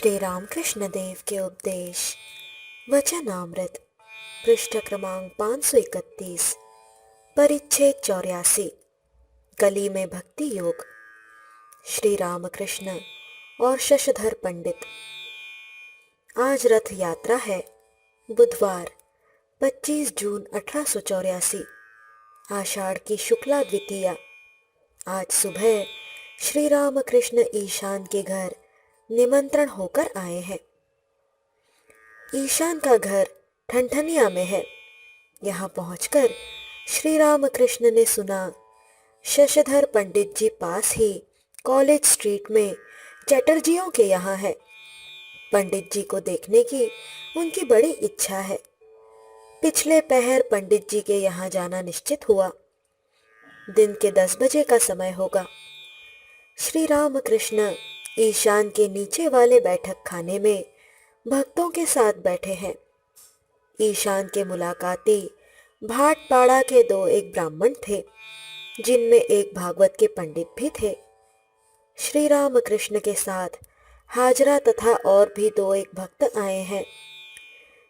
श्री रामकृष्ण देव के उपदेश वचनामृत पृष्ठ क्रमांक 531 परिच्छेद 84 कली में भक्ति योग। श्री रामकृष्ण और शशधर पंडित। आज रथ यात्रा है। बुधवार 25 जून 1884 आषाढ़ की शुक्ला द्वितीया। आज सुबह श्री रामकृष्ण ईशान के घर निमंत्रण होकर आए हैं। ईशान का घर ठनठनिया में है। यहाँ पहुंचकर श्री रामकृष्ण ने सुना शशधर पंडित जी पास ही कॉलेज स्ट्रीट में चटर्जियों के यहाँ है। पंडित जी को देखने की उनकी बड़ी इच्छा है। पिछले पहर पंडित जी के यहाँ जाना निश्चित हुआ। दिन के 10 बजे का समय होगा। श्री रामकृष्ण ईशान के नीचे वाले बैठक खाने में भक्तों के साथ बैठे हैं। ईशान के मुलाकाती भाटपाड़ा के 2 ब्राह्मण थे, जिनमें एक भागवत के पंडित भी थे। श्री रामकृष्ण के साथ हाजरा तथा और भी 2 भक्त आए हैं।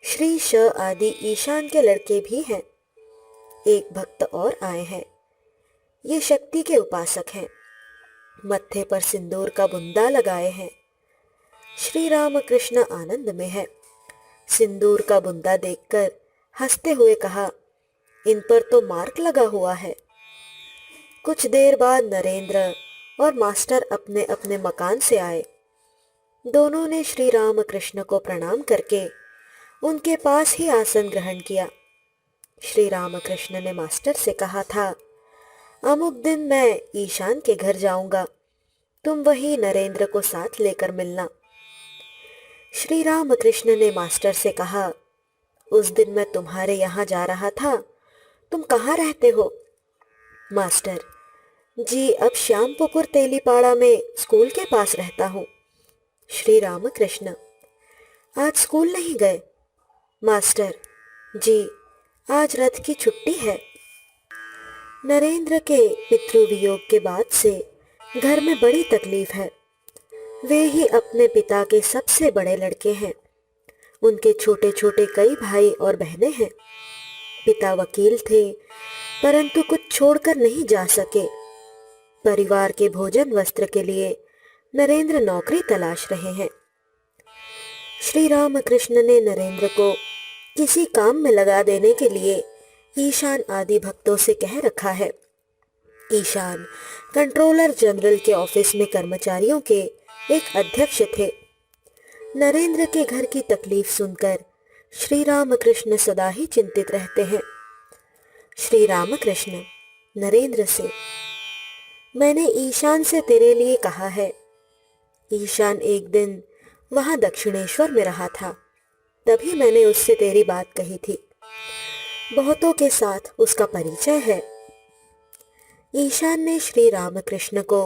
श्री श आदि ईशान के लड़के भी हैं। एक भक्त और आए हैं। ये शक्ति के उपासक हैं। मत्थे पर सिंदूर का बुंदा लगाए हैं। श्री रामकृष्ण आनंद में है। सिंदूर का बुंदा देखकर हंसते हुए कहा, इन पर तो मार्क लगा हुआ है। कुछ देर बाद नरेंद्र और मास्टर अपने अपने मकान से आए। दोनों ने श्री रामकृष्ण को प्रणाम करके उनके पास ही आसन ग्रहण किया। श्री रामकृष्ण ने मास्टर से कहा था, अमुक दिन मैं ईशान के घर जाऊंगा, तुम वही नरेंद्र को साथ लेकर मिलना। श्री रामकृष्ण ने मास्टर से कहा, उस दिन मैं तुम्हारे यहाँ जा रहा था, तुम कहाँ रहते हो? मास्टर जी, अब श्यामपुकुर तेलीपाड़ा में स्कूल के पास रहता हूँ। श्री रामकृष्ण आज स्कूल नहीं गए? मास्टर जी, आज रथ की छुट्टी है। नरेंद्र के पितृवियोग के बाद से घर में बड़ी तकलीफ है। वे ही अपने पिता के सबसे बड़े लड़के हैं। उनके छोटे छोटे कई भाई और बहनें हैं। पिता वकील थे, परंतु कुछ छोड़कर नहीं जा सके। परिवार के भोजन वस्त्र के लिए नरेंद्र नौकरी तलाश रहे हैं। श्री रामकृष्ण ने नरेंद्र को किसी काम में लगा देने के लिए ईशान आदि भक्तों से कह रखा है। ईशान कंट्रोलर जनरल के ऑफिस में कर्मचारियों के एक अध्यक्ष थे। नरेंद्र के घर की तकलीफ सुनकर श्री रामकृष्ण सदा ही चिंतित रहते हैं। श्री रामकृष्ण नरेंद्र से, मैंने ईशान से तेरे लिए कहा है। ईशान एक दिन वहां दक्षिणेश्वर में रहा था, तभी मैंने उससे तेरी बात कही थी। बहुतों के साथ उसका परिचय है। ईशान ने श्री रामकृष्ण को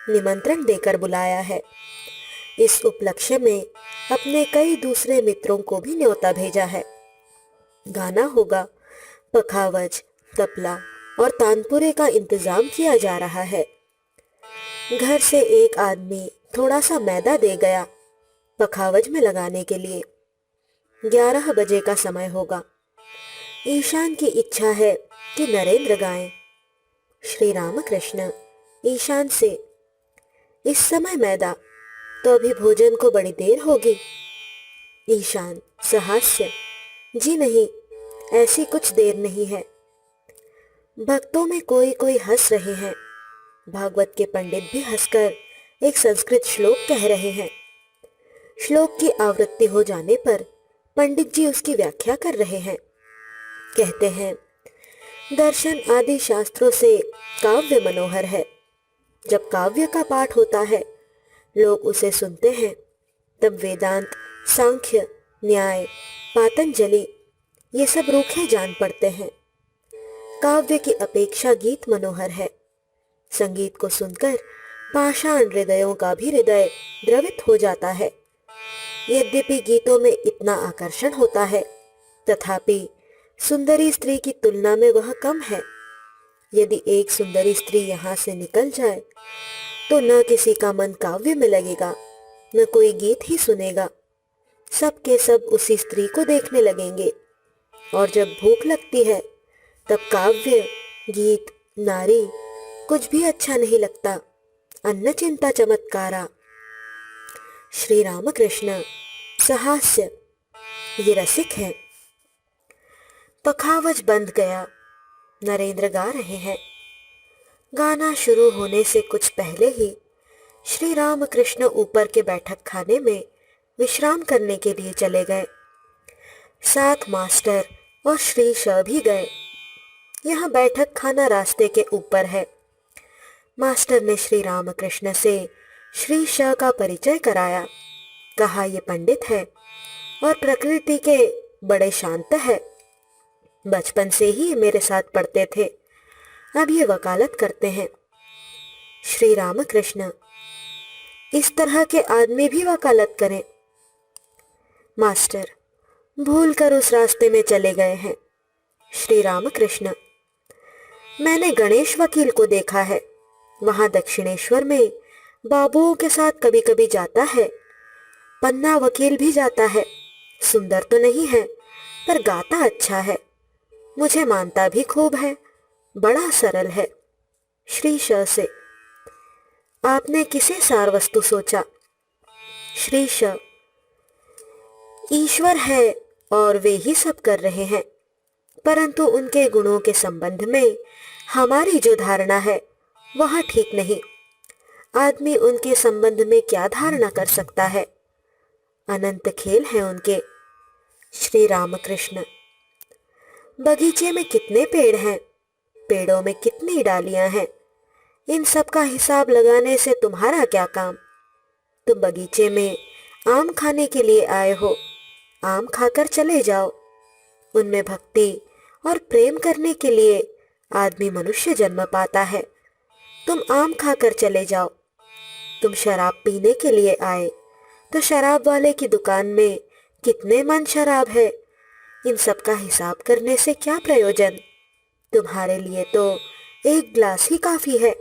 निमंत्रण देकर बुलाया है। इस उपलक्ष्य में अपने कई दूसरे मित्रों को भी न्योता भेजा है। गाना होगा, पखावज, तबला और तानपुरे का इंतजाम किया जा रहा है। घर से एक आदमी थोड़ा सा मैदा दे गया पखावज में लगाने के लिए। 11 बजे का समय होगा। ईशान की इच्छा है कि नरेंद्र गाएं। श्री रामकृष्ण ईशान से, इस समय मैदा तो अभी भोजन को बड़ी देर होगी। ईशान सहास्य, जी नहीं, ऐसी कुछ देर नहीं है। भक्तों में कोई कोई हंस रहे हैं। भागवत के पंडित भी हंसकर एक संस्कृत श्लोक कह रहे हैं। श्लोक की आवृत्ति हो जाने पर पंडित जी उसकी व्याख्या कर रहे हैं। कहते हैं, दर्शन आदि शास्त्रों से काव्य मनोहर है। जब काव्य का पाठ होता है, लोग उसे सुनते हैं, तब वेदांत, सांख्य, न्याय, पातंजलि ये सब रूखे जान पड़ते हैं। काव्य की अपेक्षा गीत मनोहर है। संगीत को सुनकर पाषाण हृदयों का भी हृदय द्रवित हो जाता है। यद्यपि गीतों में इतना आकर्षण होता है, तथापि सुंदरी स्त्री की तुलना में वह कम है। यदि एक सुंदरी स्त्री यहाँ से निकल जाए तो न किसी का मन काव्य में लगेगा न कोई गीत ही सुनेगा। सब के सब उसी स्त्री को देखने लगेंगे। और जब भूख लगती है तब काव्य, गीत, नारी कुछ भी अच्छा नहीं लगता। अन्न चिंता चमत्कारा। श्री रामकृष्ण सहास्य, ये रसिक है। पखावज बंद गया। नरेंद्र गा रहे हैं। गाना शुरू होने से कुछ पहले ही श्री रामकृष्ण ऊपर के बैठक खाने में विश्राम करने के लिए चले गए। साथ मास्टर और श्री श भी गए। यहाँ बैठक खाना रास्ते के ऊपर है। मास्टर ने श्री रामकृष्ण से श्री श का परिचय कराया। कहा ये पंडित है और प्रकृति के बड़े शांत है। बचपन से ही मेरे साथ पढ़ते थे। अब ये वकालत करते हैं। श्री रामकृष्ण इस तरह के आदमी भी वकालत करें? मास्टर भूलकर उस रास्ते में चले गए हैं। श्री रामकृष्ण मैंने गणेश वकील को देखा है। वहां दक्षिणेश्वर में बाबुओं के साथ कभी कभी जाता है। पन्ना वकील भी जाता है। सुंदर तो नहीं है पर गाता अच्छा है। मुझे मानता भी खूब है। बड़ा सरल है। श्री श से आपने किसे सार वस्तु सोचा? श्री श ईश्वर है और वे ही सब कर रहे हैं, परंतु उनके गुणों के संबंध में हमारी जो धारणा है वह ठीक नहीं। आदमी उनके संबंध में क्या धारणा कर सकता है? अनंत खेल है उनके। श्री रामकृष्ण बगीचे में कितने पेड़ हैं? पेड़ों में कितनी डालियां हैं? इन सब का हिसाब लगाने से तुम्हारा क्या काम? तुम बगीचे में आम खाने के लिए आए हो। आम खाकर चले जाओ। उनमें भक्ति और प्रेम करने के लिए आदमी मनुष्य जन्म पाता है। तुम आम खाकर चले जाओ। तुम शराब पीने के लिए आए तो शराब वाले की दुकान में कितने मन शराब है? इन सब का हिसाब करने से क्या प्रयोजन? तुम्हारे लिए तो एक गिलास ही काफी है।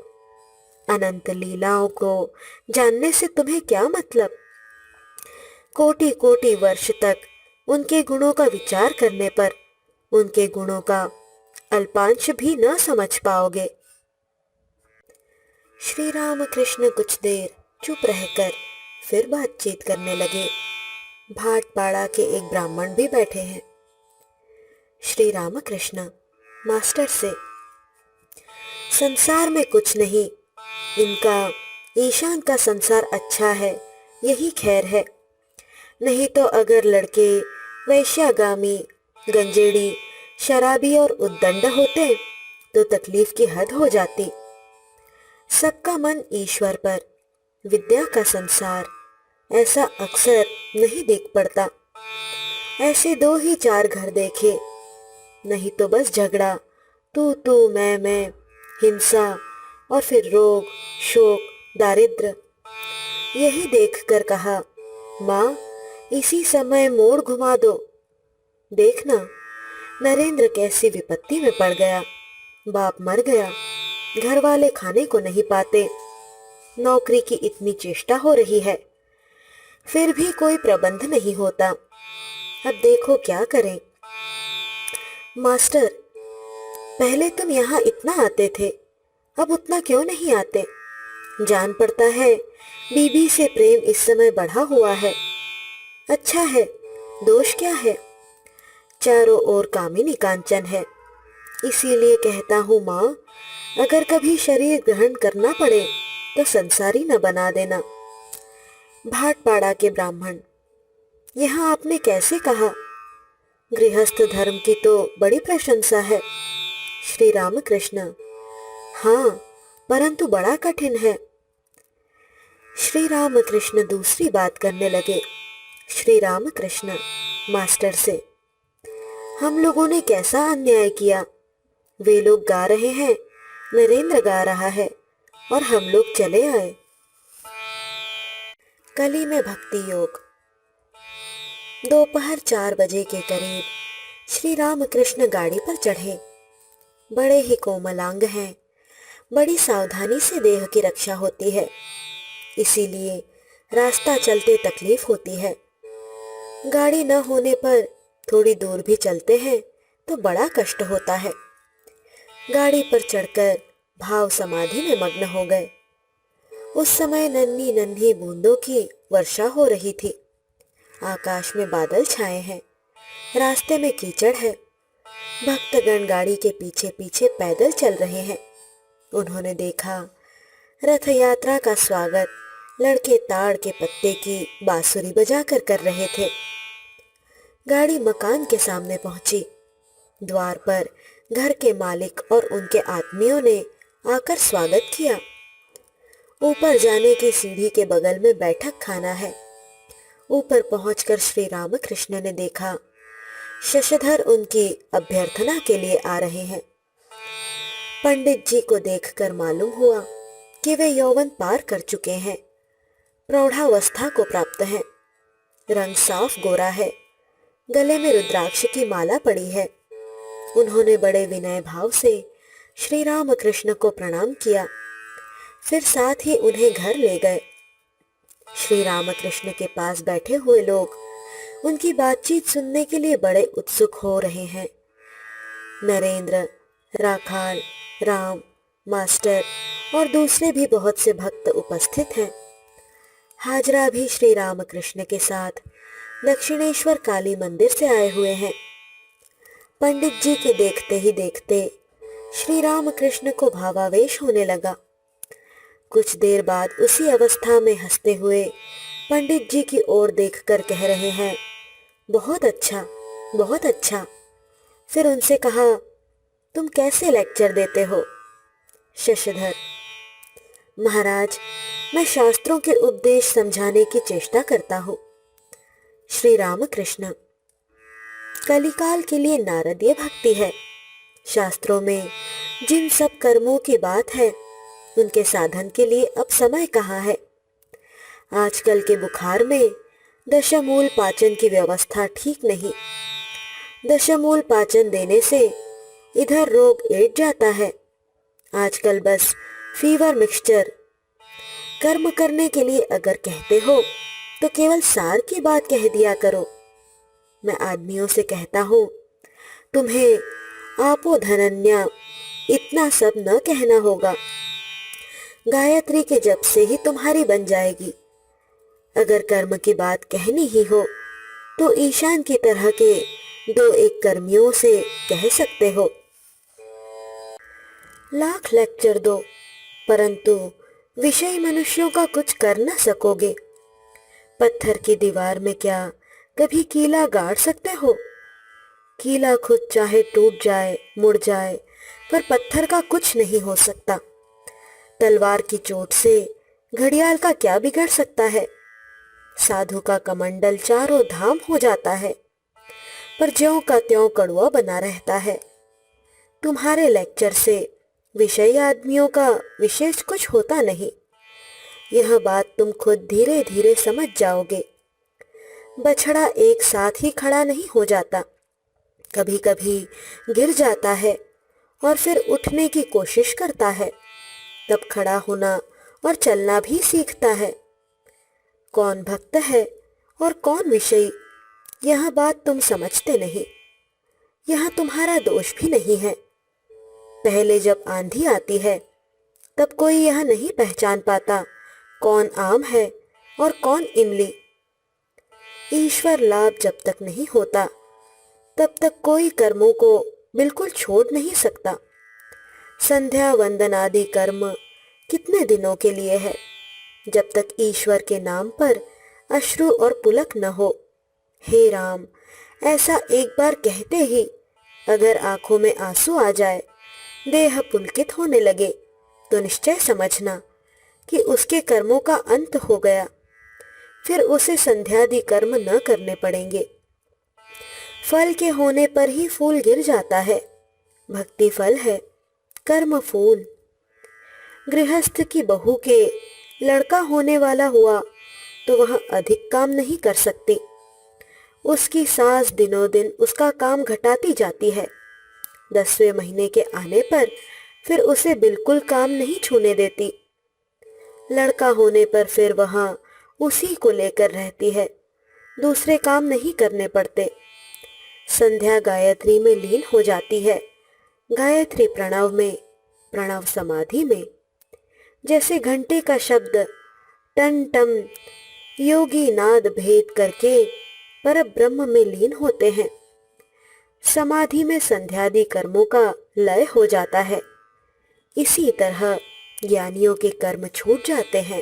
अनंत लीलाओं को जानने से तुम्हें क्या मतलब? कोटि कोटि वर्ष तक उनके गुणों का विचार करने पर उनके गुणों का अल्पांश भी न समझ पाओगे। श्री रामकृष्ण कुछ देर चुप रहकर फिर बातचीत करने लगे। भाटपाड़ा के एक ब्राह्मण भी बैठे हैं। श्री रामकृष्ण मास्टर से संसार में कुछ नहीं, इनका ईशान का संसार अच्छा है, यही खैर है। नहीं तो अगर लड़के वैश्यागामी, गंजेड़ी, शराबी और उद्दंड होते तो तकलीफ की हद हो जाती। सबका मन ईश्वर पर, विद्या का संसार, ऐसा अक्सर नहीं देख पड़ता। ऐसे दो ही चार घर देखे, नहीं तो बस झगड़ा, तू मैं, हिंसा और फिर रोग, शोक, दारिद्र। यही देखकर कहा, माँ इसी समय मोड़ घुमा दो। देखना नरेंद्र कैसी विपत्ति में पड़ गया। बाप मर गया, घर वाले खाने को नहीं पाते, नौकरी की इतनी चेष्टा हो रही है, फिर भी कोई प्रबंध नहीं होता। अब देखो क्या करें। मास्टर पहले तुम यहाँ इतना आते थे, अब उतना क्यों नहीं आते? जान पड़ता है बीबी से प्रेम इस समय बढ़ा हुआ है। अच्छा है, दोष क्या है? चारों ओर कामिनी कांचन है। इसीलिए कहता हूँ माँ, अगर कभी शरीर ग्रहण करना पड़े तो संसारी न बना देना। भाटपाड़ा के ब्राह्मण, यहाँ आपने कैसे कहा? गृहस्थ धर्म की तो बड़ी प्रशंसा है। श्री रामकृष्ण हाँ, परंतु बड़ा कठिन है। श्री रामकृष्ण दूसरी बात करने लगे। श्री रामकृष्ण मास्टर से, हम लोगों ने कैसा अन्याय किया? वे लोग गा रहे हैं, नरेंद्र गा रहा है और हम लोग चले आए। कली में भक्ति योग। दोपहर 4 बजे के करीब श्री रामकृष्ण गाड़ी पर चढ़े। बड़े ही कोमलांग हैं। बड़ी सावधानी से देह की रक्षा होती है, इसीलिए रास्ता चलते तकलीफ होती है। गाड़ी न होने पर थोड़ी दूर भी चलते हैं तो बड़ा कष्ट होता है। गाड़ी पर चढ़कर भाव समाधि में मग्न हो गए। उस समय नन्ही नन्ही बूंदों की वर्षा हो रही थी। आकाश में बादल छाए हैं, रास्ते में कीचड़ है। भक्तगण गाड़ी के पीछे पीछे पैदल चल रहे हैं। उन्होंने देखा रथ यात्रा का स्वागत लड़के ताड़ के पत्ते की बांसुरी बजाकर कर रहे थे। गाड़ी मकान के सामने पहुंची। द्वार पर घर के मालिक और उनके आदमियों ने आकर स्वागत किया। ऊपर जाने की सीढ़ी के बगल में बैठक खाना है। ऊपर पहुंचकर श्री रामकृष्ण ने देखा शशधर उनकी अभ्यर्थना के लिए आ रहे हैं। पंडित जी को देखकर मालूम हुआ कि वे यौवन पार कर चुके हैं, प्रौढ़ावस्था को प्राप्त हैं। रंग साफ गोरा है, गले में रुद्राक्ष की माला पड़ी है। उन्होंने बड़े विनय भाव से श्री रामकृष्ण को प्रणाम किया, फिर साथ ही उन्हें घर ले गए। श्री रामकृष्ण के पास बैठे हुए लोग उनकी बातचीत सुनने के लिए बड़े उत्सुक हो रहे हैं। नरेंद्र, राखाल, राम, मास्टर और दूसरे भी बहुत से भक्त उपस्थित हैं। हाजरा भी श्री रामकृष्ण के साथ दक्षिणेश्वर काली मंदिर से आए हुए हैं। पंडित जी के देखते ही देखते श्री रामकृष्ण को भावावेश होने लगा। कुछ देर बाद उसी अवस्था में हंसते हुए पंडित जी की ओर देखकर कह रहे हैं, बहुत अच्छा, बहुत अच्छा। फिर उनसे कहा, तुम कैसे लेक्चर देते हो? शशधर, महाराज, मैं शास्त्रों के उपदेश समझाने की चेष्टा करता हूँ। श्री रामकृष्ण, कलिकाल के लिए नारदीय भक्ति है। शास्त्रों में जिन सब कर्मों की बात है उनके साधन के लिए अब समय कहाँ है। आजकल के बुखार में दशमूल पाचन की व्यवस्था ठीक नहीं। दशमूल पाचन देने से इधर रोग एट जाता है। आजकल बस फीवर मिक्सचर। कर्म करने के लिए अगर कहते हो तो केवल सार की बात कह दिया करो। मैं आदमियों से कहता हूँ, तुम्हें आपो धनन्या इतना सब न कहना होगा। गायत्री के जप से ही तुम्हारी बन जाएगी। अगर कर्म की बात कहनी ही हो तो ईशान की तरह के 2-1 कर्मियों से कह सकते हो। लाख लेक्चर दो, परंतु विषयी मनुष्यों का कुछ कर न सकोगे। पत्थर की दीवार में क्या कभी कीला गाड़ सकते हो? कीला खुद चाहे टूट जाए, मुड़ जाए, पर पत्थर का कुछ नहीं हो सकता। तलवार की चोट से घड़ियाल का क्या बिगड़ सकता है? साधु का कमंडल चारों धाम हो जाता है, पर ज्यों का त्यों कड़वा बना रहता है। तुम्हारे लेक्चर से विषयी आदमियों का विशेष कुछ होता नहीं। यह बात तुम खुद धीरे धीरे समझ जाओगे। बछड़ा एक साथ ही खड़ा नहीं हो जाता, कभी कभी गिर जाता है और फिर उठने की कोशिश करता है, तब खड़ा होना और चलना भी सीखता है। कौन भक्त है और कौन विषयी, यह बात तुम समझते नहीं। यह तुम्हारा दोष भी नहीं है। पहले जब आंधी आती है तब कोई यह नहीं पहचान पाता कौन आम है और कौन इमली। ईश्वर लाभ जब तक नहीं होता तब तक कोई कर्मों को बिल्कुल छोड़ नहीं सकता। संध्या वंदन आदि कर्म कितने दिनों के लिए है, जब तक ईश्वर के नाम पर अश्रु और पुलक न हो। हे राम, ऐसा एक बार कहते ही अगर आंखों में आंसू आ जाए, देह पुलकित होने लगे, तो निश्चय समझना कि उसके कर्मों का अंत हो गया। फिर उसे संध्यादि कर्म न करने पड़ेंगे। फल के होने पर ही फूल गिर जाता है। भक्ति फल है, कर्म फूल। गृहस्थ की बहू के लड़का होने वाला हुआ तो वह अधिक काम नहीं कर सकती। उसकी सास दिनों दिन उसका काम घटाती जाती है। 10वें महीने के आने पर फिर उसे बिल्कुल काम नहीं छूने देती। लड़का होने पर फिर वहां उसी को लेकर रहती है, दूसरे काम नहीं करने पड़ते। संध्या गायत्री में लीन हो जाती है, गायत्री प्रणव में, प्रणव समाधि में। जैसे घंटे का शब्द टन टम योगी नाद भेद करके पर ब्रह्म में लीन होते हैं। समाधि में संध्यादि कर्मों का लय हो जाता है। इसी तरह ज्ञानियों के कर्म छूट जाते हैं।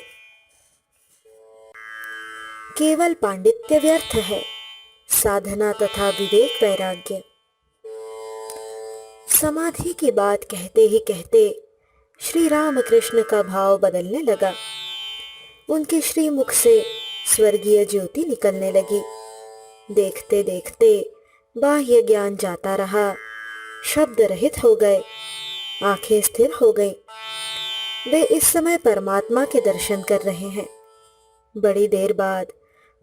केवल पांडित्य व्यर्थ है, साधना तथा विवेक वैराग्य। समाधि की बात कहते ही कहते श्री रामकृष्ण का भाव बदलने लगा। उनके श्रीमुख से स्वर्गीय ज्योति निकलने लगी। देखते देखते बाह्य ज्ञान जाता रहा, शब्द रहित हो गए, आंखें स्थिर हो गई। वे इस समय परमात्मा के दर्शन कर रहे हैं। बड़ी देर बाद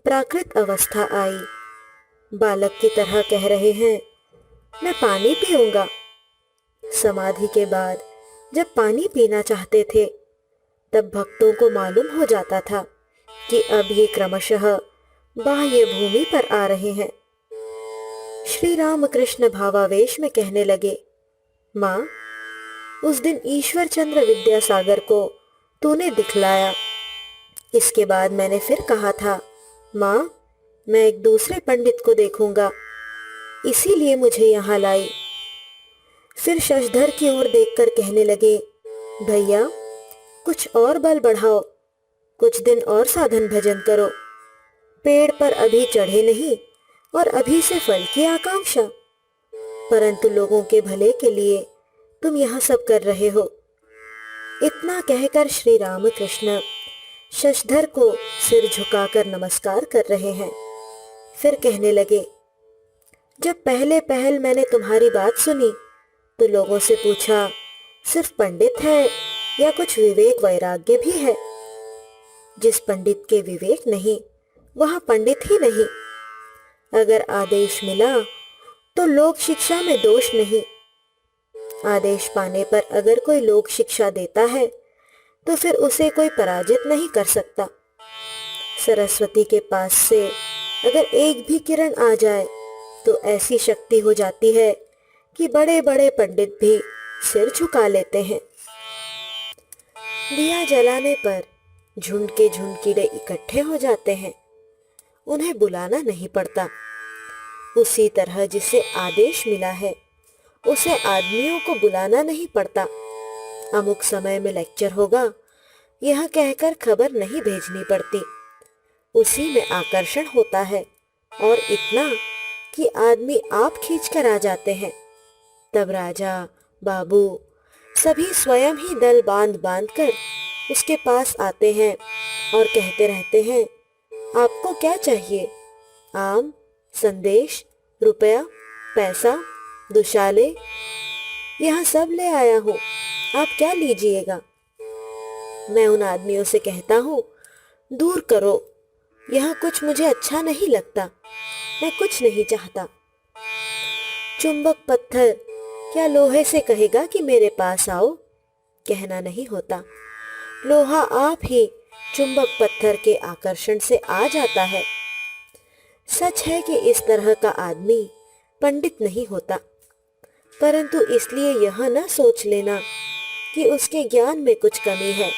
प्राकृत अवस्था आई। बालक की तरह कह रहे हैं, मैं पानी पीऊंगा। समाधि के बाद जब पानी पीना चाहते थे, तब भक्तों को मालूम हो जाता था कि अब ये क्रमशः बाह्य भूमि पर आ रहे हैं। श्री रामकृष्ण भावावेश में कहने लगे, माँ, उस दिन ईश्वर चंद्र विद्यासागर को तूने दिखलाया। इसके बाद मैंने फिर कहा था, माँ, मैं एक दूसरे पंडित को देखूंगा, इसीलिए मुझे यहाँ लाई। फिर शशधर की ओर देखकर कहने लगे, भैया, कुछ और बल बढ़ाओ, कुछ दिन और साधन भजन करो। पेड़ पर अभी चढ़े नहीं और अभी से फल की आकांक्षा, परंतु लोगों के भले के लिए तुम यह सब कर रहे हो। इतना कहकर श्री रामकृष्ण शशधर को सिर झुकाकर नमस्कार कर रहे हैं। फिर कहने लगे, जब पहले पहल मैंने तुम्हारी बात सुनी तो लोगों से पूछा, सिर्फ पंडित है या कुछ विवेक वैराग्य भी है? जिस पंडित के विवेक नहीं, वह पंडित ही नहीं। अगर आदेश मिला तो लोक शिक्षा में दोष नहीं। आदेश पाने पर अगर कोई लोक शिक्षा देता है तो फिर उसे कोई पराजित नहीं कर सकता। सरस्वती के पास से अगर एक भी किरण आ जाए तो ऐसी शक्ति हो जाती है कि बड़े बड़े पंडित भी सिर झुका लेते हैं। दिया जलाने पर झुंड के झुंड कीड़े इकट्ठे हो जाते हैं, उन्हें बुलाना नहीं पड़ता। उसी तरह जिसे आदेश मिला है उसे आदमियों को बुलाना नहीं पड़ता। अमुक समय में लेक्चर होगा, यह कहकर खबर नहीं भेजनी पड़ती। उसी में आकर्षण होता है, और इतना कि आदमी आप खींचकर आ जाते हैं। तब राजा बाबू सभी स्वयं ही दल बांध बांध कर उसके पास आते हैं और कहते रहते हैं, आपको क्या चाहिए? आम, संदेश, रुपया, पैसा, दुशाले, यह सब ले आया हूँ, आप क्या लीजिएगा? मैं उन आदमियों से कहता हूँ, दूर करो, यह कुछ मुझे अच्छा नहीं लगता, मैं कुछ नहीं चाहता। चुंबक पत्थर क्या लोहे से कहेगा कि मेरे पास आओ? कहना नहीं होता। लोहा आप ही चुंबक पत्थर के आकर्षण से आ जाता है। सच है कि इस तरह का आदमी पंडित नहीं होता, परंतु इसलिए यह न सोच लेना कि उसके ज्ञान में कुछ कमी है।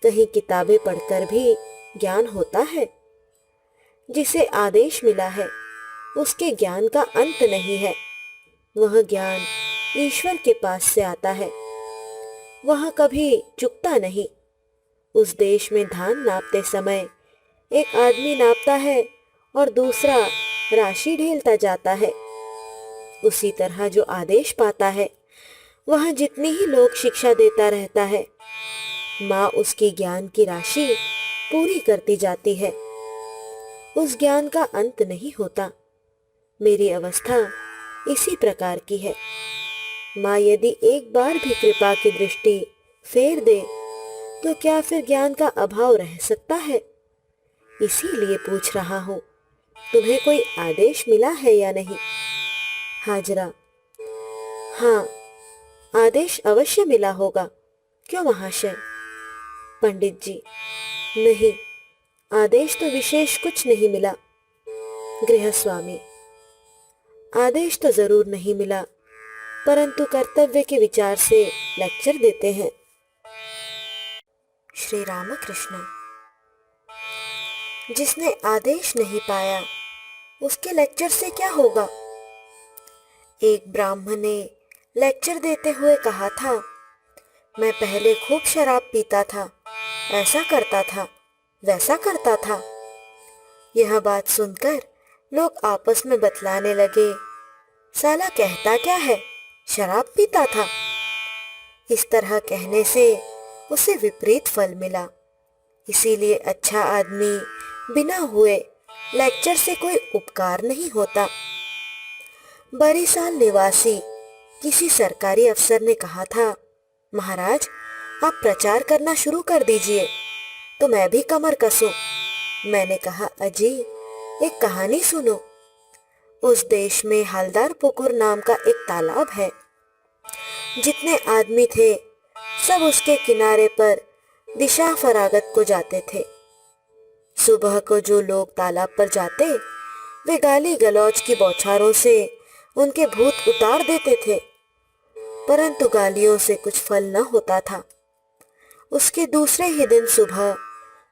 कहीं किताबें पढ़कर भी ज्ञान होता है। जिसे आदेश मिला है उसके ज्ञान का अंत नहीं है। वह ज्ञान ईश्वर के पास से आता है, वह कभी चुकता नहीं। उस देश में धान नापते समय एक आदमी नापता है और दूसरा राशि ढेलता जाता है। उसी तरह जो आदेश पाता है वह जितनी ही लोक शिक्षा देता रहता है, माँ उसकी ज्ञान की राशि पूरी करती जाती है। उस ज्ञान का अंत नहीं होता। मेरी अवस्था इसी प्रकार की है। माँ यदि एक बार भी कृपा की दृष्टि फेर दे तो क्या फिर ज्ञान का अभाव रह सकता है? इसीलिए पूछ रहा हूँ, तुम्हें कोई आदेश मिला है या नहीं? हाजरा: हाँ, आदेश अवश्य मिला होगा। क्यों महाशय? पंडित जी: नहीं, आदेश तो विशेष कुछ नहीं मिला। गृहस्वामी: आदेश तो जरूर नहीं मिला, परंतु कर्तव्य के विचार से लेक्चर देते हैं। श्री रामकृष्ण: जिसने आदेश नहीं पाया उसके लेक्चर से क्या होगा? एक ब्राह्मण ने लेक्चर देते हुए कहा था, मैं पहले खूब शराब पीता था, ऐसा करता था, वैसा करता था। यह बात सुनकर लोग आपस में बतलाने लगे, साला कहता क्या है, शराब पीता था। इस तरह कहने से उसे विपरीत फल मिला। इसीलिए अच्छा आदमी बिना हुए लेक्चर से कोई उपकार नहीं होता। बरिसाल निवासी किसी सरकारी अफसर ने कहा था, महाराज आप प्रचार करना शुरू कर दीजिए तो मैं भी कमर कसूं। मैंने कहा, अजी एक कहानी सुनो। उस देश में हलदार पुकुर नाम का एक तालाब है। जितने आदमी थे सब उसके किनारे पर दिशा फरागत को जाते थे। सुबह को जो लोग तालाब पर जाते वे गाली गलौज की बौछारों से उनके भूत उतार देते थे, परंतु गालियों से कुछ फल न होता था। उसके दूसरे ही दिन सुबह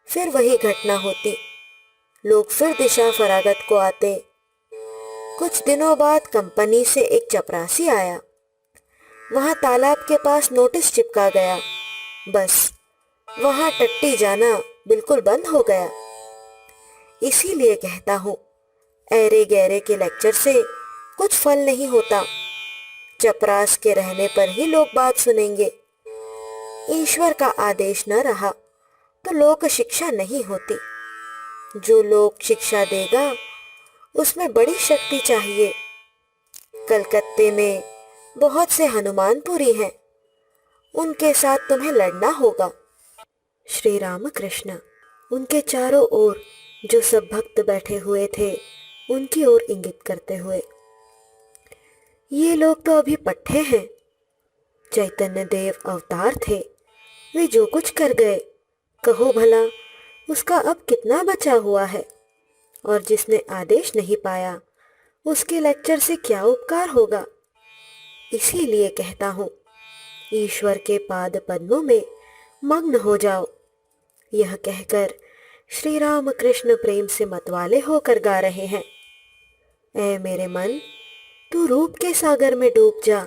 फिर वही घटना होती। लोग फिर दिशा फरागत को आते। कुछ दिनों बाद कंपनी से एक चपरासी आया। वहां तालाब के पास नोटिस चिपका गया। बस वहां टट्टी जाना बिल्कुल बंद हो गया। इसीलिए कहता हूं, ऐरे गहरे के लेक्चर से कुछ फल नहीं होता। चपरास के रहने पर ही लोग बात सुनेंगे। ईश्वर का आदेश न रहा तो लोक शिक्षा नहीं होती। जो लोक शिक्षा देगा उसमें बड़ी शक्ति चाहिए। कलकत्ते में बहुत से हनुमानपुरी हैं, उनके साथ तुम्हें लड़ना होगा। श्री रामकृष्ण उनके चारों ओर जो सब भक्त बैठे हुए थे उनकी ओर इंगित करते हुए, ये लोग तो अभी पट्टे हैं। चैतन्य देव अवतार थे, वे जो कुछ कर गए, कहो भला उसका अब कितना बचा हुआ है। और जिसने आदेश नहीं पाया उसके लेक्चर से क्या उपकार होगा। इसीलिए कहता हूं, ईश्वर के पाद पद्मों में मग्न हो जाओ। यह कहकर श्री राम कृष्ण प्रेम से मतवाले होकर गा रहे हैं, ऐ मेरे मन तू रूप के सागर में डूब जा।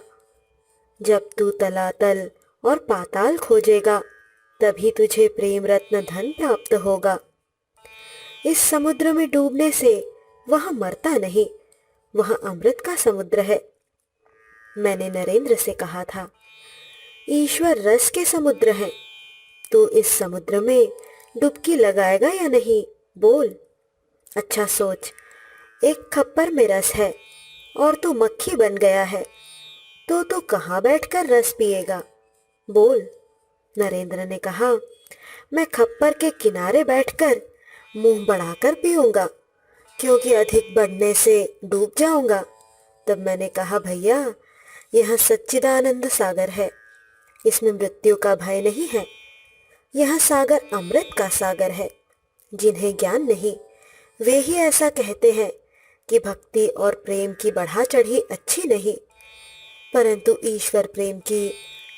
जब तू तलातल और पाताल खोजेगा तभी तुझे प्रेम रत्न धन प्राप्त होगा। इस समुद्र में डूबने से वह मरता नहीं, वह अमृत का समुद्र है। मैंने नरेंद्र से कहा था, ईश्वर रस के समुद्र है, तू इस समुद्र में डुबकी लगाएगा या नहीं, बोल। अच्छा सोच, एक खप्पर में रस है और तू मक्खी बन गया है, तो तू कहाँ बैठकर रस पिएगा, बोल। नरेंद्र ने कहा, मैं खप्पर के किनारे बैठकर मुंह बढ़ाकर पीऊंगा, क्योंकि अधिक बढ़ने से डूब जाऊंगा। तब मैंने कहा, भैया यह सच्चिदानंद सागर है, इसमें मृत्यु का भय नहीं है। यह सागर अमृत का सागर है। जिन्हें ज्ञान नहीं वे ही ऐसा कहते हैं कि भक्ति और प्रेम की बढ़ा चढ़ी अच्छी नहीं, परंतु ईश्वर प्रेम की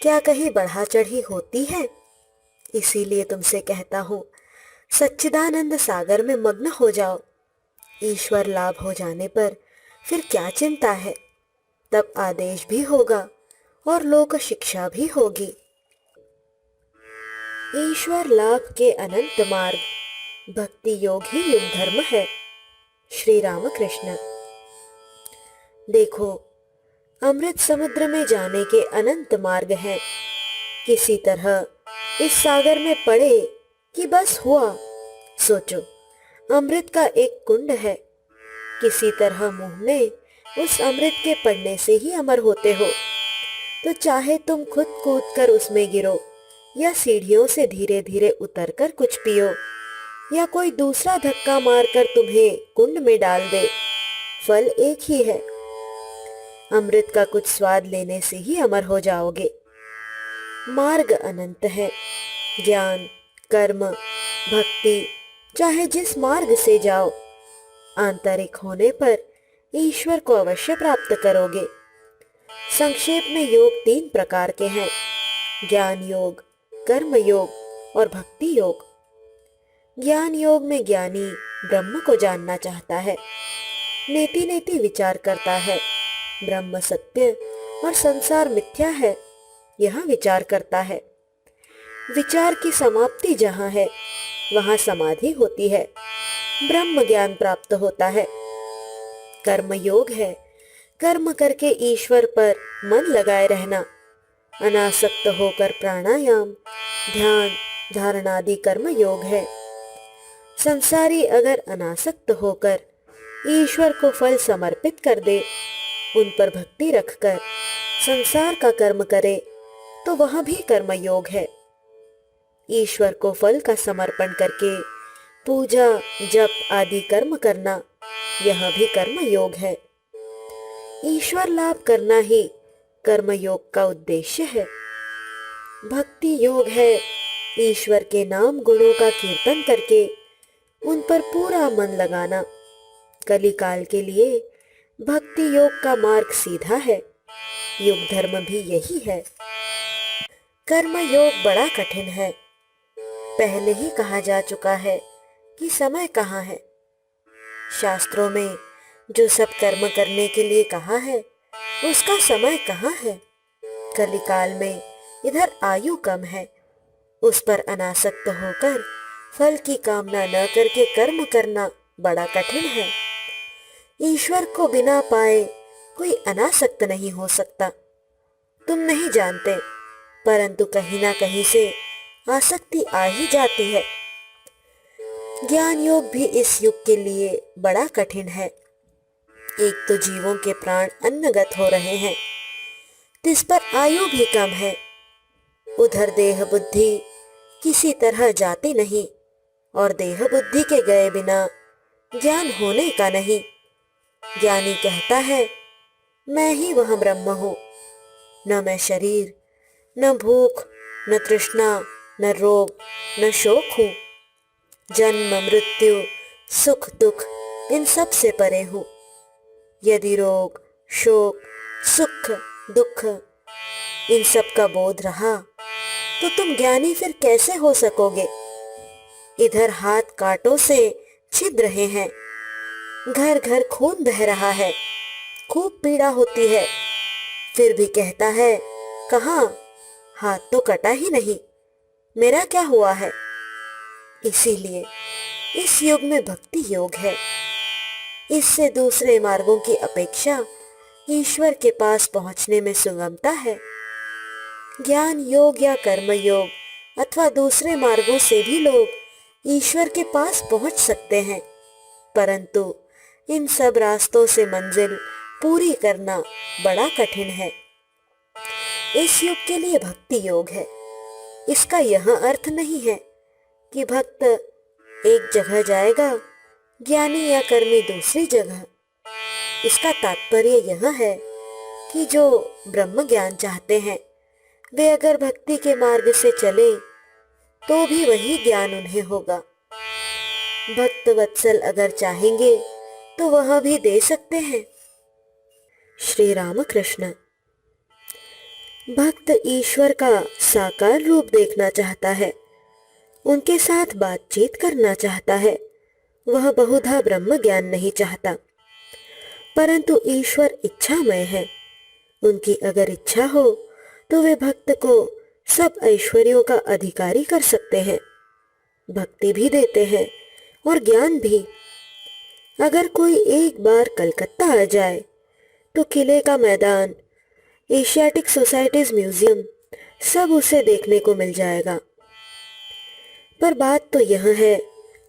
क्या कहीं बढ़ा चढ़ी होती है। इसीलिए तुमसे कहता हूँ, सच्चिदानंद सागर में मग्न हो जाओ। ईश्वर लाभ हो जाने पर फिर क्या चिंता है। तब आदेश भी होगा और लोक शिक्षा भी होगी। ईश्वर लाभ के अनंत मार्ग भक्ति योग ही युग धर्म है। श्री रामकृष्ण। देखो, अमृत समुद्र में जाने के अनंत मार्ग हैं। किसी तरह इस सागर में पड़े कि बस हुआ। सोचो, अमृत का एक कुंड है, किसी तरह मुंह में उस अमृत के पड़ने से ही अमर होते हो। तो चाहे तुम खुद कूद कर उसमें गिरो या सीढ़ियों से धीरे धीरे उतरकर कुछ पियो या कोई दूसरा धक्का मारकर तुम्हें कुंड में डाल दे, फल एक ही है। अमृत का कुछ स्वाद लेने से ही अमर हो जाओगे। मार्ग अनंत है। ज्ञान, कर्म, भक्ति, चाहे जिस मार्ग से जाओ, आंतरिक होने पर ईश्वर को अवश्य प्राप्त करोगे। संक्षेप में योग 3 प्रकार के हैं: ज्ञान योग, कर्म योग और भक्ति योग। ज्ञान योग में ज्ञानी ब्रह्म को जानना चाहता है, नेति नेति विचार करता है, ब्रह्म सत्य और संसार मिथ्या है, यह विचार करता है। विचार की समाप्ति जहाँ है वहाँ समाधि होती है, ब्रह्म ज्ञान प्राप्त होता है। कर्म योग है, कर्म करके ईश्वर पर मन लगाए रहना, अनासक्त होकर प्राणायाम, ध्यान, धारणादि कर्म योग है। संसारी अगर अनासक्त होकर ईश्वर को फल समर्पित कर दे, उन पर भक्ति रखकर संसार का कर्म करे, तो वह भी कर्म योग है। ईश्वर को फल का समर्पण करके पूजा, जप आदि कर्म करना, यह भी कर्म योग है। ईश्वर लाभ करना ही कर्म योग का उद्देश्य है। भक्ति योग है, ईश्वर के नाम गुणों का कीर्तन करके उन पर पूरा मन लगाना। कलिकाल के लिए भक्ति योग का मार्ग सीधा है, युग धर्म भी यही है। कर्म योग बड़ा कठिन है। पहले ही कहा जा चुका है कि समय कहाँ है। शास्त्रों में जो सब कर्म करने के लिए कहा है, उसका समय कहाँ है। कलिकाल में इधर आयु कम है, उस पर अनासक्त होकर फल की कामना न करके कर्म करना बड़ा कठिन है। ईश्वर को बिना पाए कोई अनासक्त नहीं हो सकता। तुम नहीं जानते, परंतु कहीं ना कहीं से आसक्ति आ ही जाती है। ज्ञान योग भी इस युग के लिए बड़ा कठिन है। एक तो जीवों के प्राण अन्नगत हो रहे हैं, जिस पर आयु भी कम है। उधर देह बुद्धि किसी तरह जाती नहीं, और देह बुद्धि के गए बिना ज्ञान होने का नहीं। ज्ञानी कहता है, मैं ही वह ब्रह्म हूँ, न मैं शरीर, न भूख, न तृष्णा, न रोग, न शोक हूँ। जन्म मृत्यु सुख दुख इन सब से परे हूँ। यदि रोग शोक सुख दुख इन सब का बोध रहा, तो तुम ज्ञानी फिर कैसे हो सकोगे। इधर हाथ कांटों से छिद रहे हैं, घर घर खून बह रहा है, खूब पीड़ा होती है, फिर भी कहता है, कहाँ, हाथ तो कटा ही नहीं, मेरा क्या हुआ है। इसीलिए इस युग में भक्ति योग है। इससे दूसरे मार्गों की अपेक्षा ईश्वर के पास पहुंचने में सुगमता है। ज्ञान योग या कर्म योग अथवा दूसरे मार्गों से भी लोग ईश्वर के पास पहुंच सकते हैं, परंतु इन सब रास्तों से मंजिल पूरी करना बड़ा कठिन है। इस युग के लिए भक्ति योग है। इसका यह अर्थ नहीं है कि भक्त एक जगह जाएगा, ज्ञानी या कर्मी दूसरी जगह। इसका तात्पर्य यह है कि जो ब्रह्म ज्ञान चाहते हैं, वे अगर भक्ति के मार्ग से चले तो भी वही ज्ञान उन्हें होगा। भक्त वत्सल अगर चाहेंगे तो वह भी दे सकते हैं। श्री राम कृष्ण। भक्त ईश्वर का साकार रूप देखना चाहता है, उनके साथ बातचीत करना चाहता है। वह बहुधा ब्रह्म ज्ञान नहीं चाहता, परंतु ईश्वर इच्छामय है। उनकी अगर इच्छा हो तो वे भक्त को सब ऐश्वर्यों का अधिकारी कर सकते हैं, भक्ति भी देते हैं और ज्ञान भी। अगर कोई एक बार कलकत्ता आ जाए तो किले का मैदान, एशियाटिक सोसाइटीज म्यूजियम सब उसे देखने को मिल जाएगा। पर बात तो यह है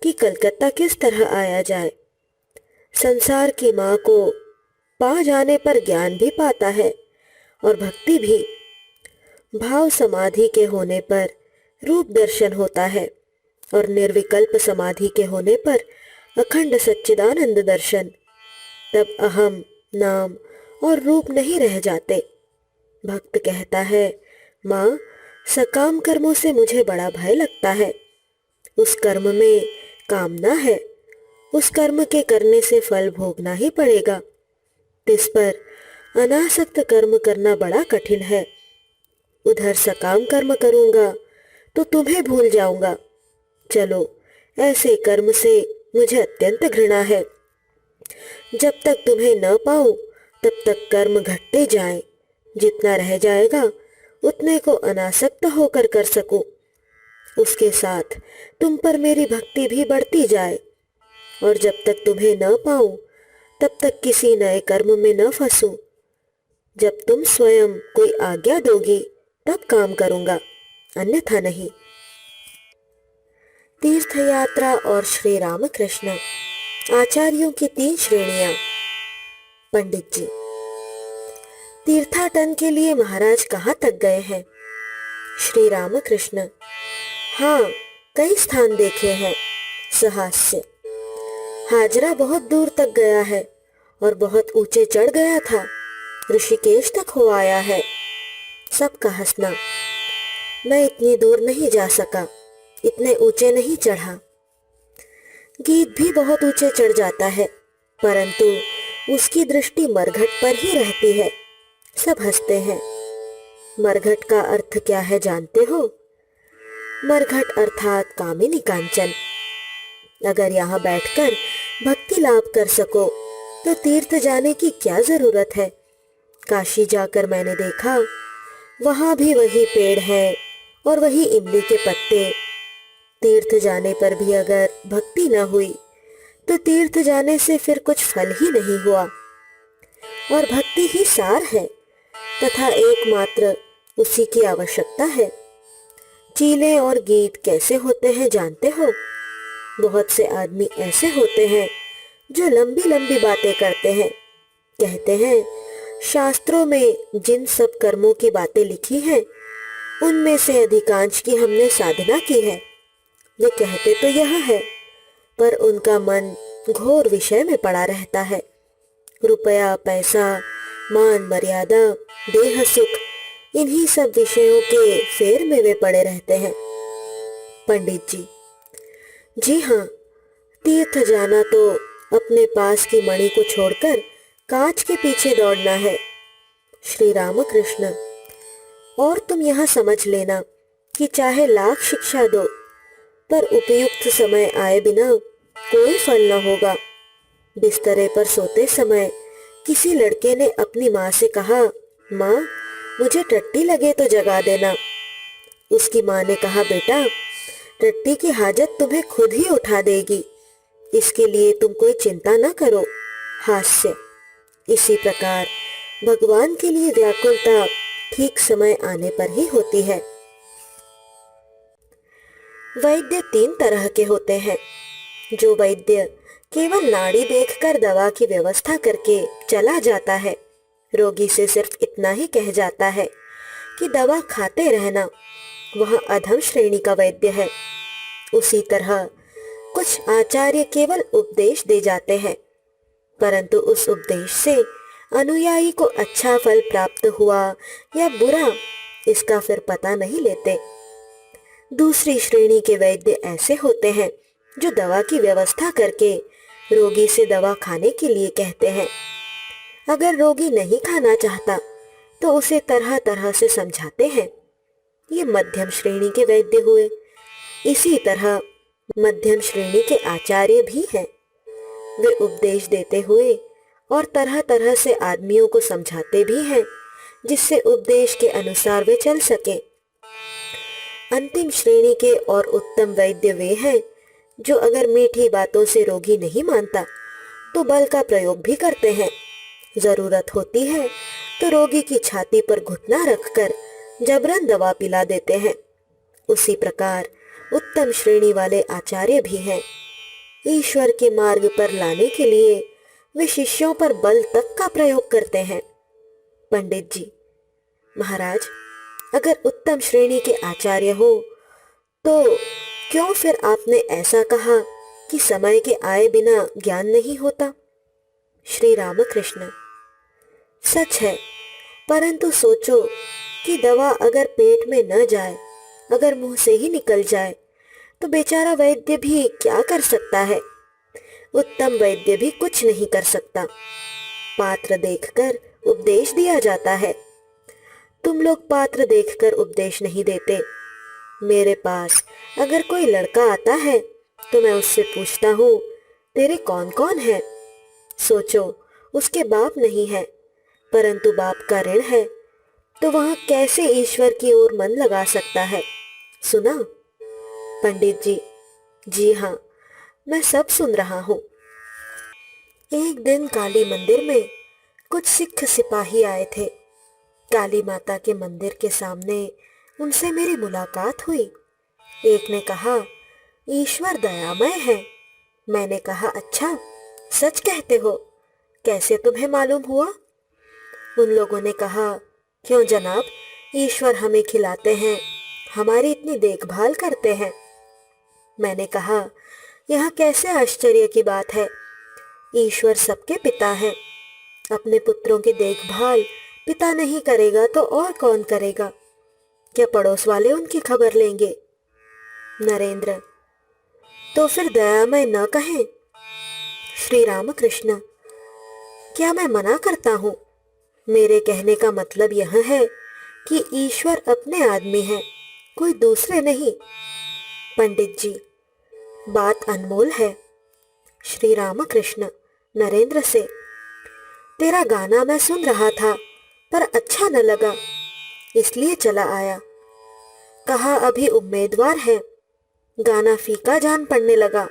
कि कलकत्ता किस तरह आया जाए। संसार की माँ को पा जाने पर ज्ञान भी पाता है और भक्ति भी। भाव समाधि के होने पर रूप दर्शन होता है और निर्विकल्प समाधि के होने पर अखंड सच्चिदानंद दर्शन। तब अहम, नाम और रूप नहीं रह जाते। भक्त कहता है, माँ, सकाम कर्मों से मुझे बड़ा भय लगता है। उस कर्म में कामना है, उस कर्म के करने से फल भोगना ही पड़ेगा। इस पर अनासक्त कर्म करना बड़ा कठिन है। उधर सकाम कर्म करूंगा तो तुम्हें भूल जाऊंगा। चलो, ऐसे कर्म से मुझे अत्यंत घृणा है। जब तक तुम्हें न पाऊं तब तक कर्म घटते जाएं, जितना रह जाएगा उतने को अनासक्त होकर कर सकूं। उसके साथ तुम पर मेरी भक्ति भी बढ़ती जाए, और जब तक तुम्हें न पाऊं तब तक किसी नए कर्म में न फंसूं। जब तुम स्वयं कोई आज्ञा दोगी तब काम करूंगा, अन्यथा नहीं। तीर्थ यात्रा और श्री रामकृष्ण आचार्यों की 3 श्रेणियां। पंडित जी, तीर्थाटन के लिए महाराज कहाँ तक गए हैं? श्री रामकृष्ण, हाँ, कई स्थान देखे हैं। सहास्य, हाजरा बहुत दूर तक गया है और बहुत ऊंचे चढ़ गया था, ऋषिकेश तक हो आया है। सबका हंसना, मैं इतनी दूर नहीं जा सका, इतने ऊंचे नहीं चढ़ा। गीत भी बहुत ऊंचे चढ़ जाता है, परंतु उसकी दृष्टि मरघट पर ही रहती है। सब हंसते हैं। मरघट का अर्थ क्या है जानते हो? मरघट अर्थात कामिनी कांचन। अगर यहाँ बैठकर भक्ति लाभ कर सको तो तीर्थ जाने की क्या जरूरत है? काशी जाकर मैंने देखा, वहां भी वही पेड़ है और वही इमली के पत्ते। तीर्थ जाने पर भी अगर भक्ति न हुई तो तीर्थ जाने से फिर कुछ फल ही नहीं हुआ। और भक्ति ही सार है तथा एकमात्र उसी की आवश्यकता है। चीले और गीत कैसे होते हैं जानते हो? बहुत से आदमी ऐसे होते हैं जो लंबी लंबी बातें करते हैं। कहते हैं, शास्त्रों में जिन सब कर्मों की बातें लिखी हैं उनमें से अधिकांश की हमने साधना की है। वे कहते तो यह है, पर उनका मन घोर विषय में पड़ा रहता है। रुपया, पैसा, मान मर्यादा, देह सुख, इन्हीं सब विषयों के फेर में वे पड़े रहते हैं। पंडित जी, जी हाँ, तीर्थ जाना तो अपने पास की मणि को छोड़कर कांच के पीछे दौड़ना है। श्री रामकृष्ण, और तुम यह समझ लेना कि चाहे लाख शिक्षा दो, पर उपयुक्त समय आए बिना कोई फल न होगा। बिस्तरे पर सोते समय किसी लड़के ने अपनी माँ से कहा, माँ, मुझे टट्टी लगे तो जगा देना। उसकी माँ ने कहा, बेटा, टट्टी की हाजत तुम्हें खुद ही उठा देगी, इसके लिए तुम कोई चिंता न करो। हास्य। इसी प्रकार भगवान के लिए व्याकुलता ठीक समय आने पर ही होती है। वैद्य 3 तरह के होते हैं। जो वैद्य केवल नाड़ी देखकर दवा की व्यवस्था करके चला जाता है, रोगी से सिर्फ इतना ही कह जाता है कि दवा खाते रहना, वह अधम श्रेणी का वैद्य है। उसी तरह कुछ आचार्य केवल उपदेश दे जाते हैं, परंतु उस उपदेश से अनुयायी को अच्छा फल प्राप्त हुआ या बुरा, इसका फिर पता नहीं लेते। दूसरी श्रेणी के वैद्य ऐसे होते हैं जो दवा की व्यवस्था करके रोगी से दवा खाने के लिए कहते हैं। अगर रोगी नहीं खाना चाहता तो उसे तरह तरह से समझाते हैं। ये मध्यम श्रेणी के वैद्य हुए। इसी तरह मध्यम श्रेणी के आचार्य भी हैं। वे उपदेश देते हुए और तरह तरह से आदमियों को समझाते भी हैं, जिससे उपदेश के अनुसार वे चल सके। अंतिम श्रेणी के और उत्तम वैद्य वे हैं जो अगर मीठी बातों से रोगी नहीं मानता तो बल का प्रयोग भी करते हैं। जरूरत होती है तो रोगी की छाती पर घुटना रखकर जबरन दवा पिला देते हैं। उसी प्रकार उत्तम श्रेणी वाले आचार्य भी हैं। ईश्वर के मार्ग पर लाने के लिए वे शिष्यों पर बल तक का प्रयोग करते हैं। पंडित जी, महाराज, अगर उत्तम श्रेणी के आचार्य हो तो क्यों फिर आपने ऐसा कहा कि समय के आए बिना ज्ञान नहीं होता? श्री रामकृष्ण, सच है, परंतु सोचो कि दवा अगर पेट में न जाए, अगर मुंह से ही निकल जाए, तो बेचारा वैद्य भी क्या कर सकता है। उत्तम वैद्य भी कुछ नहीं कर सकता। पात्र देखकर उपदेश दिया जाता है। तुम लोग पात्र देखकर उपदेश नहीं देते। मेरे पास अगर कोई लड़का आता है तो मैं उससे पूछता हूँ, तेरे कौन कौन है। सोचो, उसके बाप नहीं है, परंतु बाप का ऋण है, तो वह कैसे ईश्वर की ओर मन लगा सकता है। सुना पंडित जी? जी हाँ, मैं सब सुन रहा हूँ। एक दिन काली मंदिर में कुछ सिख सिपाही आए थे। काली माता के मंदिर के सामने उनसे मेरी मुलाकात हुई। एक ने कहा, ईश्वर दयामय है। मैंने कहा, अच्छा, सच कहते हो? कैसे तुम्हें मालूम हुआ? उन लोगों ने कहा, क्यों जनाब, ईश्वर हमें खिलाते हैं, हमारी इतनी देखभाल करते हैं। मैंने कहा, यह कैसे आश्चर्य की बात है। ईश्वर सबके पिता है। अपने पुत्रों की देखभाल पिता नहीं करेगा तो और कौन करेगा? क्या पड़ोस वाले उनकी खबर लेंगे? नरेंद्र, तो फिर दयामय न कहें। श्री रामकृष्ण, क्या मैं मना करता हूँ? मेरे कहने का मतलब यह है कि ईश्वर अपने आदमी है, कोई दूसरे नहीं। पंडित जी, बात अनमोल है। श्री रामकृष्ण नरेंद्र से, तेरा गाना मैं सुन रहा था पर अच्छा न लगा, इसलिए चला आया। कहा अभी उम्मीदवार है। गाना फीका जान पड़ने लगा।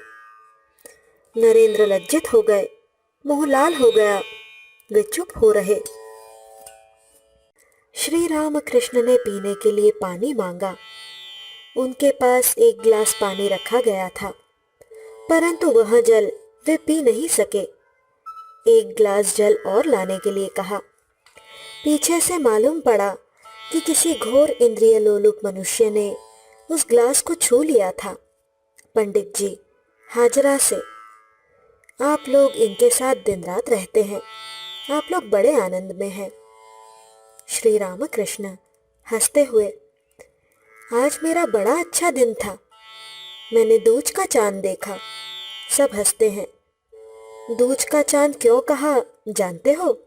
नरेंद्र लज्जित हो गए, मुंह लाल हो गया, वे चुप हो रहे। श्री रामकृष्ण ने पीने के लिए पानी मांगा। उनके पास एक गिलास पानी रखा गया था, परंतु वह जल वे पी नहीं सके। एक गिलास जल और लाने के लिए कहा। पीछे से मालूम पड़ा कि किसी घोर इंद्रिय लोलुप मनुष्य ने उस गिलास को छू लिया था। पंडित जी, हाजरा से, आप लोग इनके साथ दिन रात रहते हैं, आप लोग बड़े आनंद में हैं। श्री रामकृष्ण हंसते हुए, आज मेरा बड़ा अच्छा दिन था, मैंने दूज का चांद देखा। सब हंसते हैं। दूज का चांद क्यों कहा जानते हो?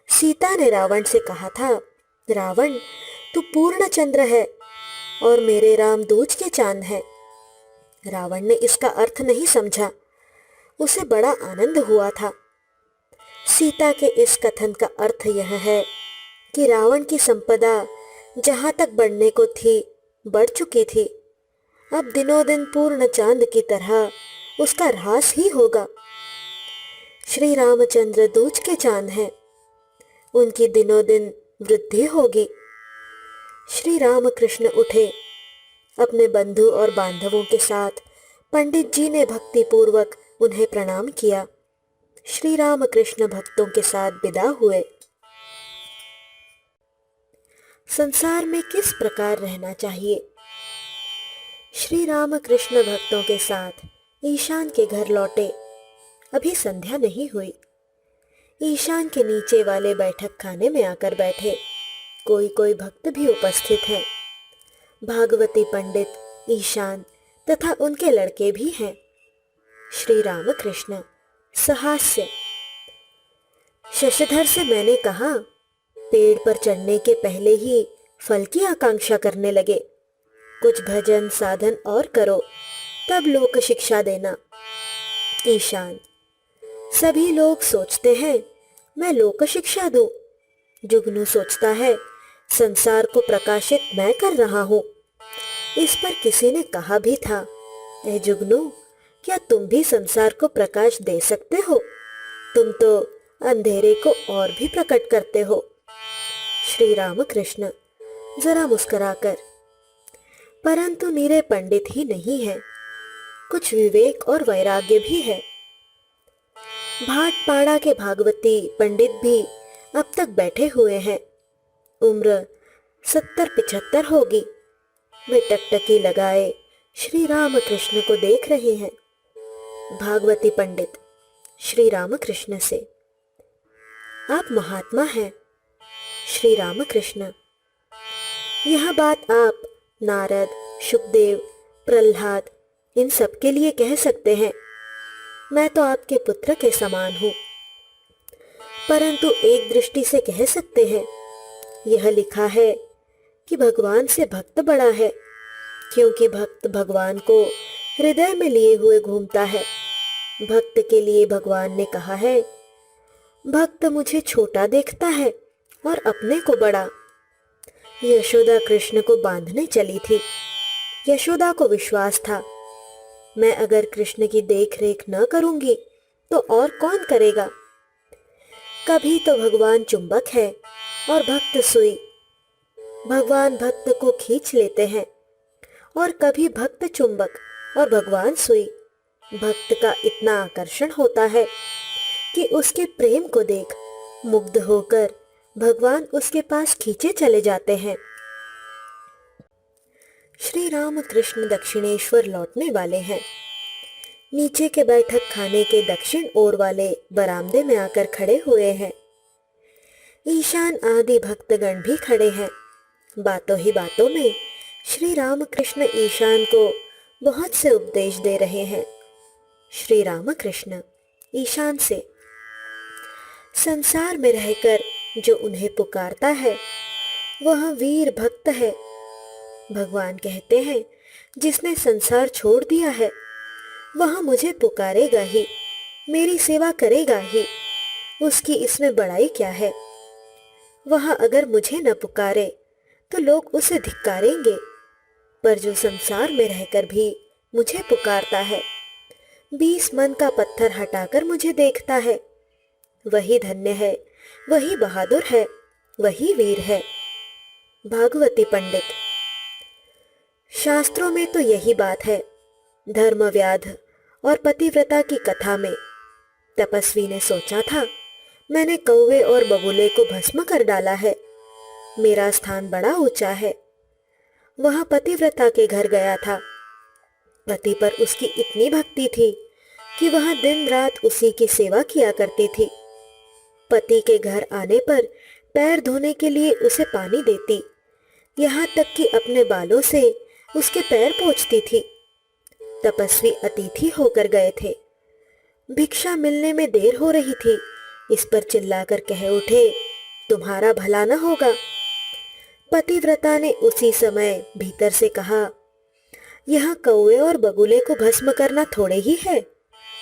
सीता ने रावण से कहा था, रावण, तू पूर्ण चंद्र है और मेरे राम दूज के चांद हैं। रावण ने इसका अर्थ नहीं समझा, उसे बड़ा आनंद हुआ था। सीता के इस कथन का अर्थ यह है कि रावण की संपदा जहां तक बढ़ने को थी बढ़ चुकी थी, अब दिनों दिन पूर्ण चांद की तरह उसका ह्रास ही होगा। श्री रामचंद्र दूज के चांद हैं, उनकी दिनों दिन वृद्धि होगी। श्री रामकृष्ण उठे। अपने बंधु और बांधवों के साथ पंडित जी ने भक्तिपूर्वक उन्हें प्रणाम किया। श्री रामकृष्ण भक्तों के साथ विदा हुए। संसार में किस प्रकार रहना चाहिए? श्री रामकृष्ण भक्तों के साथ ईशान के घर लौटे। अभी संध्या नहीं हुई। ईशान के नीचे वाले बैठक खाने में आकर बैठे। कोई कोई भक्त भी उपस्थित है। भागवती पंडित, ईशान तथा उनके लड़के भी हैं। श्री रामकृष्ण सहास्य, शशधर से मैंने कहा, पेड़ पर चढ़ने के पहले ही फल की आकांक्षा करने लगे। कुछ भजन साधन और करो, तब लोक शिक्षा देना। ईशान, सभी लोग सोचते हैं मैं लोक शिक्षा दूं। जुगनू सोचता है संसार को प्रकाशित मैं कर रहा हूं। इस पर किसी ने कहा भी था, ए जुगनू, क्या तुम भी संसार को प्रकाश दे सकते हो? तुम तो अंधेरे को और भी प्रकट करते हो। श्री रामकृष्ण जरा मुस्कुराकर, परंतु निरे पंडित ही नहीं है, कुछ विवेक और वैराग्य भी है। भाटपाड़ा के भागवती पंडित भी अब तक बैठे हुए हैं। उम्र 70-75 होगी। वे टकटकी लगाए श्री रामकृष्ण को देख रहे हैं। भागवती पंडित श्री रामकृष्ण से, आप महात्मा हैं। श्री रामकृष्ण, यह बात आप नारद, शुकदेव, प्रहलाद, इन सब के लिए कह सकते हैं, मैं तो आपके पुत्र के समान हूँ। परंतु एक दृष्टि से कह सकते हैं, यह लिखा है कि भगवान से भक्त बड़ा है, क्योंकि भक्त भगवान को हृदय में लिए हुए घूमता है। भक्त के लिए भगवान ने कहा है, भक्त मुझे छोटा देखता है और अपने को बड़ा। यशोदा कृष्ण को बांधने चली थी। यशोदा को विश्वास था, मैं अगर कृष्ण की देख रेख न करूंगी तो और कौन करेगा। कभी तो भगवान चुंबक है और भक्त सुई। भगवान भक्त को खींच लेते हैं, और कभी भक्त चुंबक और भगवान सुई। भक्त का इतना आकर्षण होता है कि उसके प्रेम को देख मुग्ध होकर भगवान उसके पास खींचे चले जाते हैं। श्री राम कृष्ण दक्षिणेश्वर लौटने वाले हैं। नीचे के बैठक खाने के दक्षिण ओर वाले बरामदे में आकर खड़े हुए हैं। ईशान आदि भक्तगण भी खड़े हैं। बातों ही बातों में श्री राम कृष्ण ईशान को बहुत से उपदेश दे रहे हैं। श्री राम कृष्ण ईशान से, संसार में रहकर जो उन्हें पुकारता है वह वीर भक्त है। भगवान कहते हैं, जिसने संसार छोड़ दिया है वह मुझे पुकारेगा ही, मेरी सेवा करेगा ही। उसकी इसमें बड़ाई क्या है। वह अगर मुझे न पुकारे तो लोग उसे धिक्कारेंगे, पर जो संसार में रहकर भी मुझे पुकारता है, 20 मन का पत्थर हटाकर मुझे देखता है, वही धन्य है, वही बहादुर है, वही वीर है। भागवती पंडित। शास्त्रों में तो यही बात है। धर्मव्याध और पतिव्रता की कथा में तपस्वी ने सोचा था, मैंने कौवे और बगुले को भस्म कर डाला है, मेरा स्थान बड़ा ऊंचा है। वह पतिव्रता के घर गया था। पति पर उसकी इतनी भक्ति थी कि वह दिन रात उसी की सेवा किया करती थी। पति के घर आने पर पैर धोने के लिए उसे पानी देती, यहाँ तक कि अपने बालों से उसके पैर पोंछती थी। तपस्वी अतिथि होकर गए थे। भिक्षा मिलने में देर हो रही थी, इस पर चिल्लाकर कह उठे, तुम्हारा भला न होगा। पतिव्रता ने उसी समय भीतर से कहा, यह कौवे और बगुले को भस्म करना थोड़े ही है।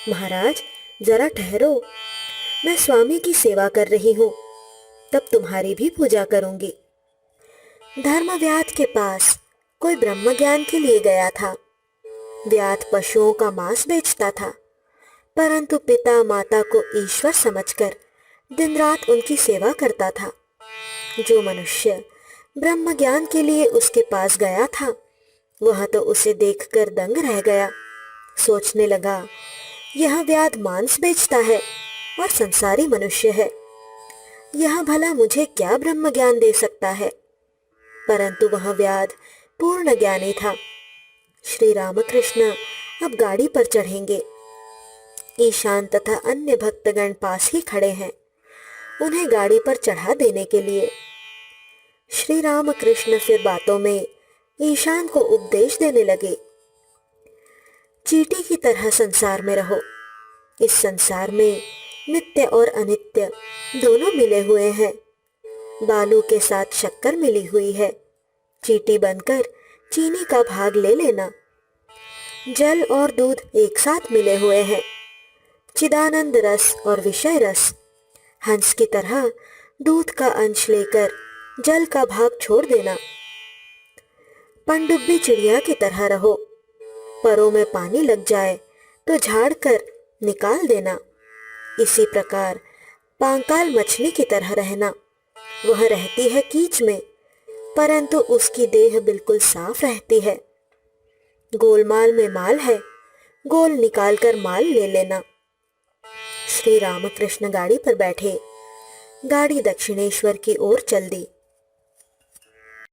महाराज जरा ठहरो, मैं स्वामी की सेवा कर रही हूँ, तब तुम्हारी भी पूजा करूंगी। धर्मव्याध के पास कोई ब्रह्म ज्ञान के लिए गया था। व्याध पशुओं का मांस बेचता था, परंतु पिता माता को ईश्वर समझकर दिन रात उनकी सेवा करता था। जो मनुष्य ब्रह्म ज्ञान के लिए उसके पास गया था, वह तो उसे देखकर दंग रह गया। सोचने लगा, यह व्याध मांस बेचता है और संसारी मनुष्य है, यह भला मुझे क्या ब्रह्म ज्ञान दे सकता है। परंतु वह व्याध पूर्ण ज्ञानी था। श्री रामकृष्ण अब गाड़ी पर चढ़ेंगे। ईशान तथा अन्य भक्तगण पास ही खड़े हैं, उन्हें गाड़ी पर चढ़ा देने के लिए। श्री रामकृष्ण फिर बातों में ईशान को उपदेश देने लगे। चींटी की तरह संसार में रहो। इस संसार में नित्य और अनित्य दोनों मिले हुए हैं। बालू के साथ शक्कर मिली हुई है। चींटी बनकर चीनी का भाग ले लेना। जल और दूध एक साथ मिले हुए हैं। चिदानंद रस और विषय रस। हंस की तरह दूध का अंश लेकर जल का भाग छोड़ देना। पनडुब्बी चिड़िया की तरह रहो। परों में पानी लग जाए तो झाड़ कर निकाल देना। इसी प्रकार पांकाल मछली की तरह रहना। वह रहती है कीच में, परंतु उसकी देह बिल्कुल साफ रहती है। गोलमाल में माल है, गोल निकालकर माल ले लेना। श्री रामकृष्ण गाड़ी पर बैठे। गाड़ी दक्षिणेश्वर की ओर चल दी।